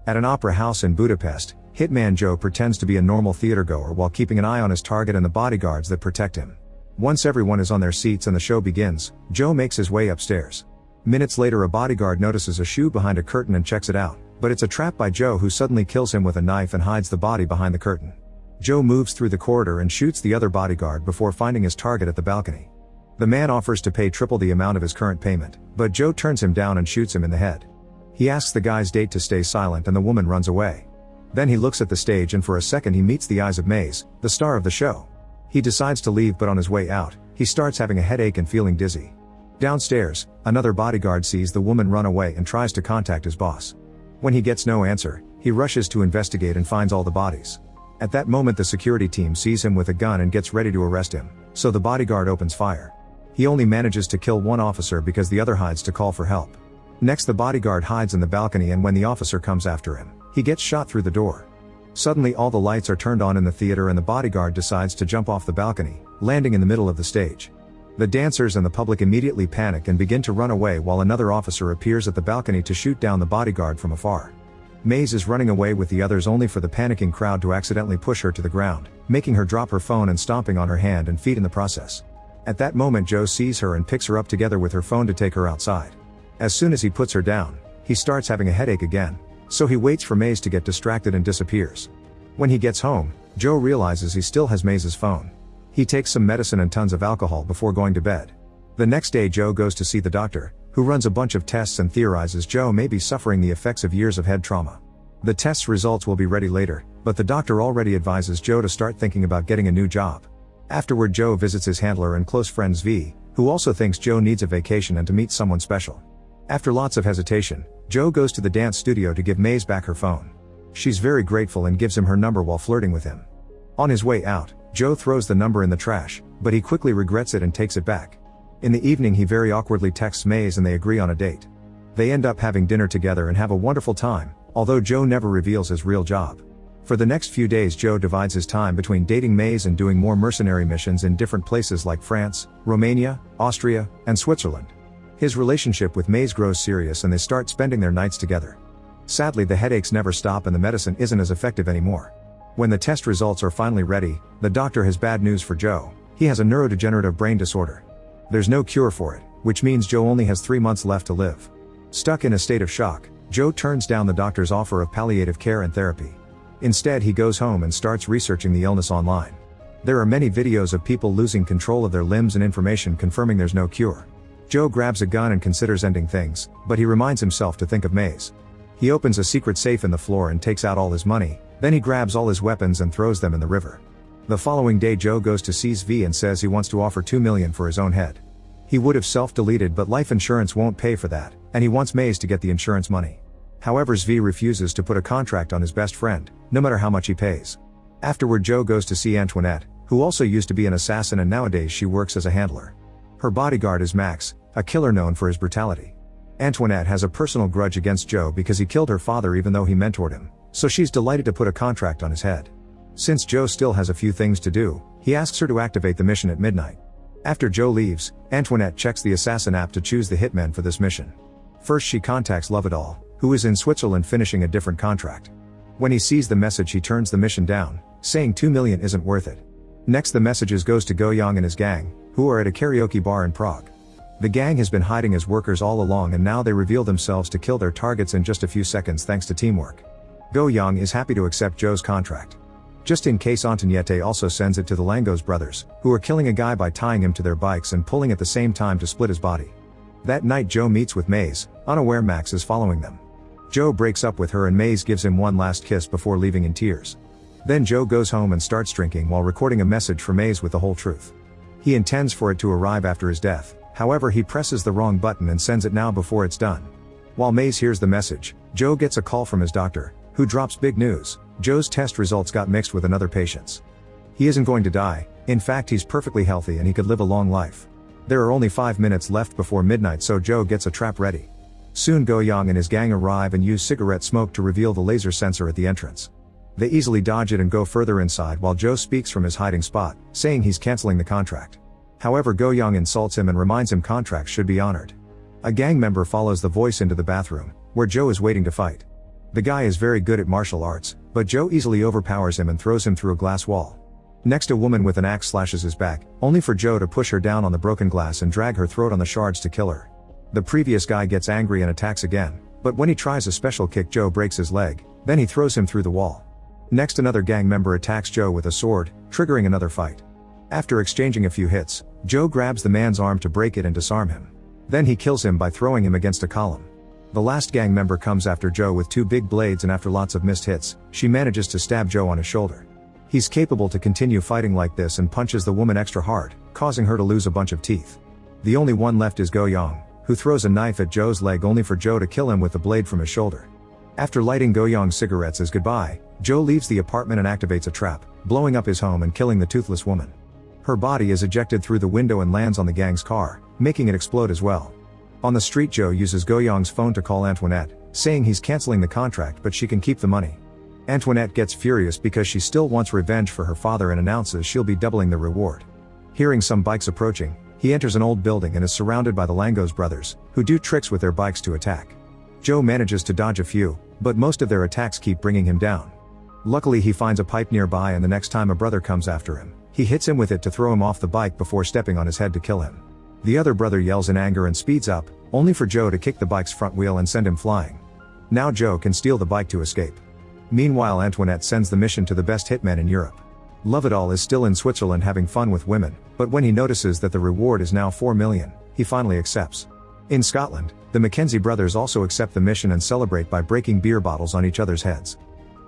At an opera house in Budapest, Hitman Joe pretends to be a normal theatergoer while keeping an eye on his target and the bodyguards that protect him. Once everyone is on their seats and the show begins, Joe makes his way upstairs. Minutes later, a bodyguard notices a shoe behind a curtain and checks it out, but it's a trap by Joe, who suddenly kills him with a knife and hides the body behind the curtain. Joe moves through the corridor and shoots the other bodyguard before finding his target at the balcony. The man offers to pay triple the amount of his current payment, but Joe turns him down and shoots him in the head. He asks the guy's date to stay silent and the woman runs away. Then he looks at the stage and for a second he meets the eyes of Maize, the star of the show. He decides to leave, but on his way out, he starts having a headache and feeling dizzy. Downstairs, another bodyguard sees the woman run away and tries to contact his boss. When he gets no answer, he rushes to investigate and finds all the bodies. At that moment, the security team sees him with a gun and gets ready to arrest him, so the bodyguard opens fire. He only manages to kill one officer because the other hides to call for help. Next, the bodyguard hides in the balcony, and when the officer comes after him, he gets shot through the door. Suddenly all the lights are turned on in the theater and the bodyguard decides to jump off the balcony, landing in the middle of the stage. The dancers and the public immediately panic and begin to run away while another officer appears at the balcony to shoot down the bodyguard from afar. Maize is running away with the others, only for the panicking crowd to accidentally push her to the ground, making her drop her phone and stomping on her hand and feet in the process. At that moment, Joe sees her and picks her up together with her phone to take her outside. As soon as he puts her down, he starts having a headache again, so he waits for Maize to get distracted and disappears. When he gets home, Joe realizes he still has Maize's phone. He takes some medicine and tons of alcohol before going to bed. The next day, Joe goes to see the doctor, who runs a bunch of tests and theorizes Joe may be suffering the effects of years of head trauma. The test's results will be ready later, but the doctor already advises Joe to start thinking about getting a new job. Afterward, Joe visits his handler and close friend Zvi, who also thinks Joe needs a vacation and to meet someone special. After lots of hesitation, Joe goes to the dance studio to give Maize back her phone. She's very grateful and gives him her number while flirting with him. On his way out, Joe throws the number in the trash, but he quickly regrets it and takes it back. In the evening, he very awkwardly texts Maize and they agree on a date. They end up having dinner together and have a wonderful time, although Joe never reveals his real job. For the next few days, Joe divides his time between dating Maize and doing more mercenary missions in different places like France, Romania, Austria, and Switzerland. His relationship with Maize grows serious and they start spending their nights together. Sadly, the headaches never stop and the medicine isn't as effective anymore. When the test results are finally ready, the doctor has bad news for Joe. He has a neurodegenerative brain disorder. There's no cure for it, which means Joe only has 3 months left to live. Stuck in a state of shock, Joe turns down the doctor's offer of palliative care and therapy. Instead, he goes home and starts researching the illness online. There are many videos of people losing control of their limbs and information confirming there's no cure. Joe grabs a gun and considers ending things, but he reminds himself to think of Maize. He opens a secret safe in the floor and takes out all his money, then he grabs all his weapons and throws them in the river. The following day, Joe goes to see Zvi and says he wants to offer $2 million for his own head. He would have self-deleted, but life insurance won't pay for that, and he wants Maize to get the insurance money. However, Zvi refuses to put a contract on his best friend, no matter how much he pays. Afterward, Joe goes to see Antoinette, who also used to be an assassin and nowadays she works as a handler. Her bodyguard is Max, a killer known for his brutality. Antoinette has a personal grudge against Joe because he killed her father even though he mentored him, so she's delighted to put a contract on his head. Since Joe still has a few things to do, he asks her to activate the mission at midnight. After Joe leaves, Antoinette checks the assassin app to choose the hitman for this mission. First, she contacts Lovedal, who is in Switzerland finishing a different contract. When he sees the message, he turns the mission down, saying $2 million isn't worth it. Next, the messages goes to Goyang and his gang, who are at a karaoke bar in Prague. The gang has been hiding as workers all along and now they reveal themselves to kill their targets in just a few seconds thanks to teamwork. Goyang is happy to accept Joe's contract. Just in case, Antoniette also sends it to the Langos brothers, who are killing a guy by tying him to their bikes and pulling at the same time to split his body. That night, Joe meets with Maize, unaware Max is following them. Joe breaks up with her and Maize gives him one last kiss before leaving in tears. Then Joe goes home and starts drinking while recording a message for Maize with the whole truth. He intends for it to arrive after his death, however he presses the wrong button and sends it now before it's done. While Maize hears the message, Joe gets a call from his doctor, who drops big news: Joe's test results got mixed with another patient's. He isn't going to die, in fact he's perfectly healthy and he could live a long life. There are only 5 minutes left before midnight, so Joe gets a trap ready. Soon Goyang and his gang arrive and use cigarette smoke to reveal the laser sensor at the entrance. They easily dodge it and go further inside while Joe speaks from his hiding spot, saying he's canceling the contract. However, Goyang insults him and reminds him contracts should be honored. A gang member follows the voice into the bathroom, where Joe is waiting to fight. The guy is very good at martial arts, but Joe easily overpowers him and throws him through a glass wall. Next, a woman with an axe slashes his back, only for Joe to push her down on the broken glass and drag her throat on the shards to kill her. The previous guy gets angry and attacks again, but when he tries a special kick, Joe breaks his leg, then he throws him through the wall. Next, another gang member attacks Joe with a sword, triggering another fight. After exchanging a few hits, Joe grabs the man's arm to break it and disarm him. Then he kills him by throwing him against a column. The last gang member comes after Joe with 2 big blades, and after lots of missed hits, she manages to stab Joe on his shoulder. He's capable to continue fighting like this and punches the woman extra hard, causing her to lose a bunch of teeth. The only one left is Go-Young, who throws a knife at Joe's leg only for Joe to kill him with the blade from his shoulder. After lighting Go-Young's cigarettes as goodbye, Joe leaves the apartment and activates a trap, blowing up his home and killing the toothless woman. Her body is ejected through the window and lands on the gang's car, making it explode as well. On the street, Joe uses Go-Young's phone to call Antoinette, saying he's canceling the contract but she can keep the money. Antoinette gets furious because she still wants revenge for her father and announces she'll be doubling the reward. Hearing some bikes approaching, he enters an old building and is surrounded by the Langos brothers, who do tricks with their bikes to attack. Joe manages to dodge a few, but most of their attacks keep bringing him down. Luckily, he finds a pipe nearby, and the next time a brother comes after him, he hits him with it to throw him off the bike before stepping on his head to kill him. The other brother yells in anger and speeds up, only for Joe to kick the bike's front wheel and send him flying. Now Joe can steal the bike to escape. Meanwhile, Antoinette sends the mission to the best hitman in Europe. Lovedal is still in Switzerland having fun with women, but when he notices that the reward is now 4 million, he finally accepts. In Scotland, the Mackenzie brothers also accept the mission and celebrate by breaking beer bottles on each other's heads.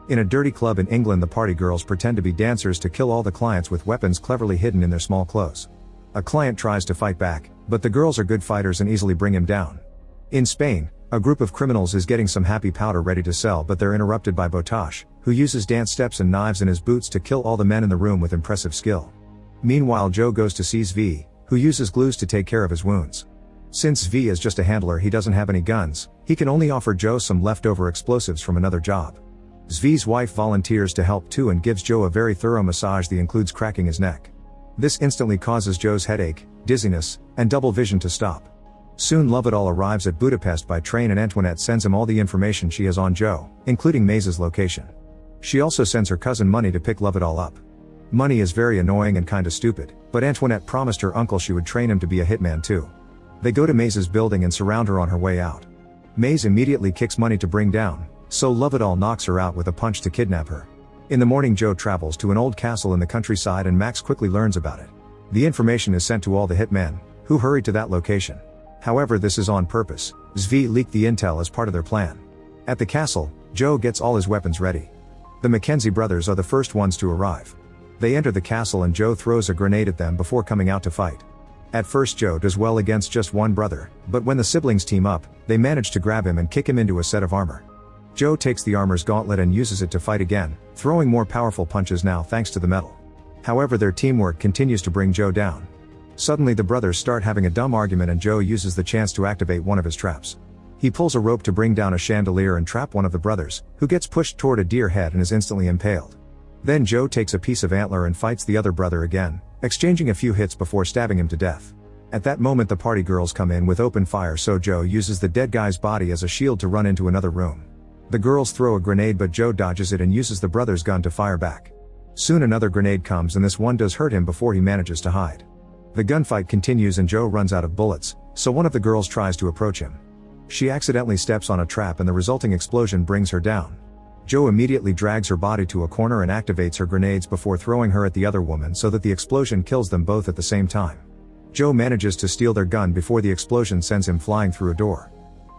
In a dirty club in England, the party girls pretend to be dancers to kill all the clients with weapons cleverly hidden in their small clothes. A client tries to fight back, but the girls are good fighters and easily bring him down. In Spain, a group of criminals is getting some happy powder ready to sell, but they're interrupted by Botash, who uses dance steps and knives in his boots to kill all the men in the room with impressive skill. Meanwhile, Joe goes to see Zvi, who uses glues to take care of his wounds. Since Zvi is just a handler, he doesn't have any guns, he can only offer Joe some leftover explosives from another job. Zvi's wife volunteers to help too and gives Joe a very thorough massage that includes cracking his neck. This instantly causes Joe's headache, dizziness, and double vision to stop. Soon Lovedal arrives at Budapest by train and Antoinette sends him all the information she has on Joe, including Maize's location. She also sends her cousin Money to pick Lovedal up. Money is very annoying and kinda stupid, but Antoinette promised her uncle she would train him to be a hitman too. They go to Maize's building and surround her on her way out. Maize immediately kicks Money to bring down, so Lovedal knocks her out with a punch to kidnap her. In the morning, Joe travels to an old castle in the countryside and Max quickly learns about it. The information is sent to all the hitmen, who hurry to that location. However, this is on purpose. Zvi leaked the intel as part of their plan. At the castle, Joe gets all his weapons ready. The Mackenzie brothers are the first ones to arrive. They enter the castle and Joe throws a grenade at them before coming out to fight. At first, Joe does well against just one brother, but when the siblings team up, they manage to grab him and kick him into a set of armor. Joe takes the armor's gauntlet and uses it to fight again, throwing more powerful punches now thanks to the metal. However, their teamwork continues to bring Joe down. Suddenly the brothers start having a dumb argument and Joe uses the chance to activate one of his traps. He pulls a rope to bring down a chandelier and trap one of the brothers, who gets pushed toward a deer head and is instantly impaled. Then Joe takes a piece of antler and fights the other brother again, exchanging a few hits before stabbing him to death. At that moment the party girls come in with open fire, so Joe uses the dead guy's body as a shield to run into another room. The girls throw a grenade but Joe dodges it and uses the brother's gun to fire back. Soon another grenade comes and this one does hurt him before he manages to hide. The gunfight continues and Joe runs out of bullets, so one of the girls tries to approach him. She accidentally steps on a trap and the resulting explosion brings her down. Joe immediately drags her body to a corner and activates her grenades before throwing her at the other woman so that the explosion kills them both at the same time. Joe manages to steal their gun before the explosion sends him flying through a door.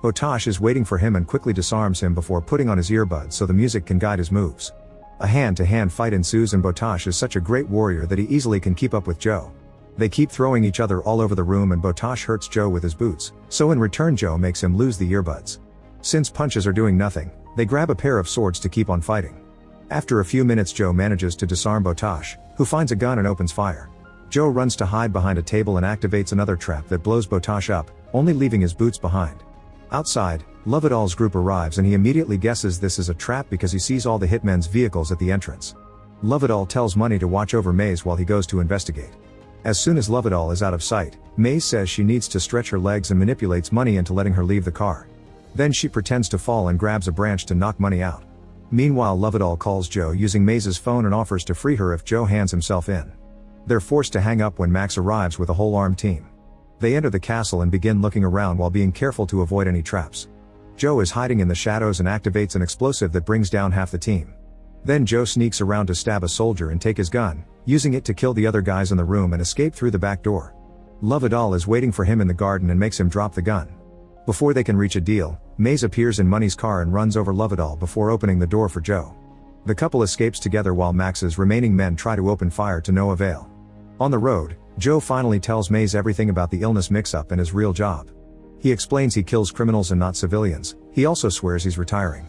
Botash is waiting for him and quickly disarms him before putting on his earbuds so the music can guide his moves. A hand-to-hand fight ensues and Botash is such a great warrior that he easily can keep up with Joe. They keep throwing each other all over the room and Botash hurts Joe with his boots, so in return Joe makes him lose the earbuds. Since punches are doing nothing, they grab a pair of swords to keep on fighting. After a few minutes Joe manages to disarm Botash, who finds a gun and opens fire. Joe runs to hide behind a table and activates another trap that blows Botash up, only leaving his boots behind. Outside, Lovedal's group arrives and he immediately guesses this is a trap because he sees all the hitmen's vehicles at the entrance. Lovedal tells Money to watch over Maize while he goes to investigate. As soon as Lovedal is out of sight, Maize says she needs to stretch her legs and manipulates Money into letting her leave the car. Then she pretends to fall and grabs a branch to knock money out. Meanwhile, Lovedall calls Joe using Maize's phone and offers to free her if Joe hands himself in. They're forced to hang up when Max arrives with a whole armed team. They enter the castle and begin looking around while being careful to avoid any traps. Joe is hiding in the shadows and activates an explosive that brings down half the team. Then Joe sneaks around to stab a soldier and take his gun, using it to kill the other guys in the room and escape through the back door. Lovedall is waiting for him in the garden and makes him drop the gun. Before they can reach a deal, Maize appears in Money's car and runs over Lovedall before opening the door for Joe. The couple escapes together while Max's remaining men try to open fire to no avail. On the road, Joe finally tells Maize everything about the illness mix-up and his real job. He explains he kills criminals and not civilians. He also swears he's retiring.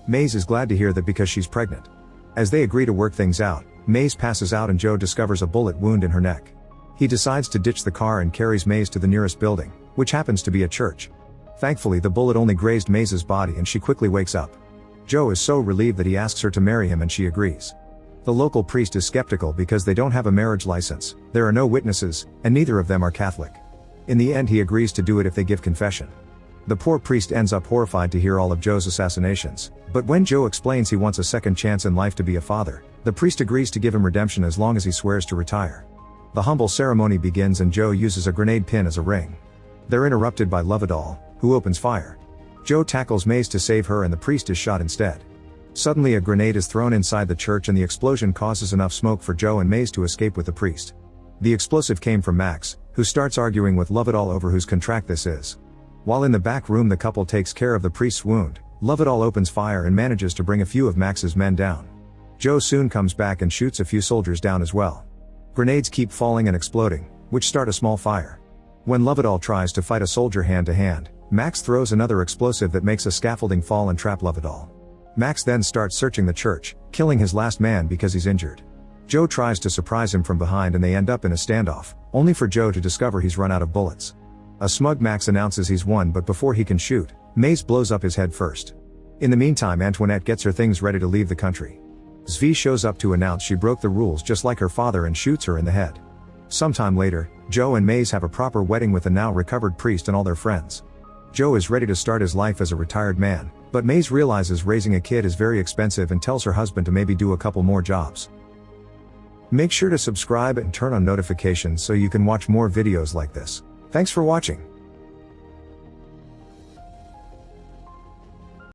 Maize is glad to hear that because she's pregnant. As they agree to work things out, Maize passes out and Joe discovers a bullet wound in her neck. He decides to ditch the car and carries Maize to the nearest building, which happens to be a church. Thankfully, the bullet only grazed Maize's body and she quickly wakes up. Joe is so relieved that he asks her to marry him and she agrees. The local priest is skeptical because they don't have a marriage license, there are no witnesses, and neither of them are Catholic. In the end, he agrees to do it if they give confession. The poor priest ends up horrified to hear all of Joe's assassinations, but when Joe explains he wants a second chance in life to be a father, the priest agrees to give him redemption as long as he swears to retire. The humble ceremony begins and Joe uses a grenade pin as a ring. They're interrupted by Lovedall, who opens fire. Joe tackles Maize to save her and the priest is shot instead. Suddenly a grenade is thrown inside the church and the explosion causes enough smoke for Joe and Maize to escape with the priest. The explosive came from Max, who starts arguing with Lovedall over whose contract this is. While in the back room the couple takes care of the priest's wound, Lovedall opens fire and manages to bring a few of Max's men down. Joe soon comes back and shoots a few soldiers down as well. Grenades keep falling and exploding, which start a small fire. When Lovedall tries to fight a soldier hand to hand, Max throws another explosive that makes a scaffolding fall and trap Lovedall. Max then starts searching the church, killing his last man because he's injured. Joe tries to surprise him from behind and they end up in a standoff, only for Joe to discover he's run out of bullets. A smug Max announces he's won, but before he can shoot, Maize blows up his head first. In the meantime, Antoinette gets her things ready to leave the country. Zvi shows up to announce she broke the rules just like her father and shoots her in the head. Sometime later, Joe and Maize have a proper wedding with the now recovered priest and all their friends. Joe is ready to start his life as a retired man, but Maize realizes raising a kid is very expensive and tells her husband to maybe do a couple more jobs. Make sure to subscribe and turn on notifications so you can watch more videos like this. Thanks for watching.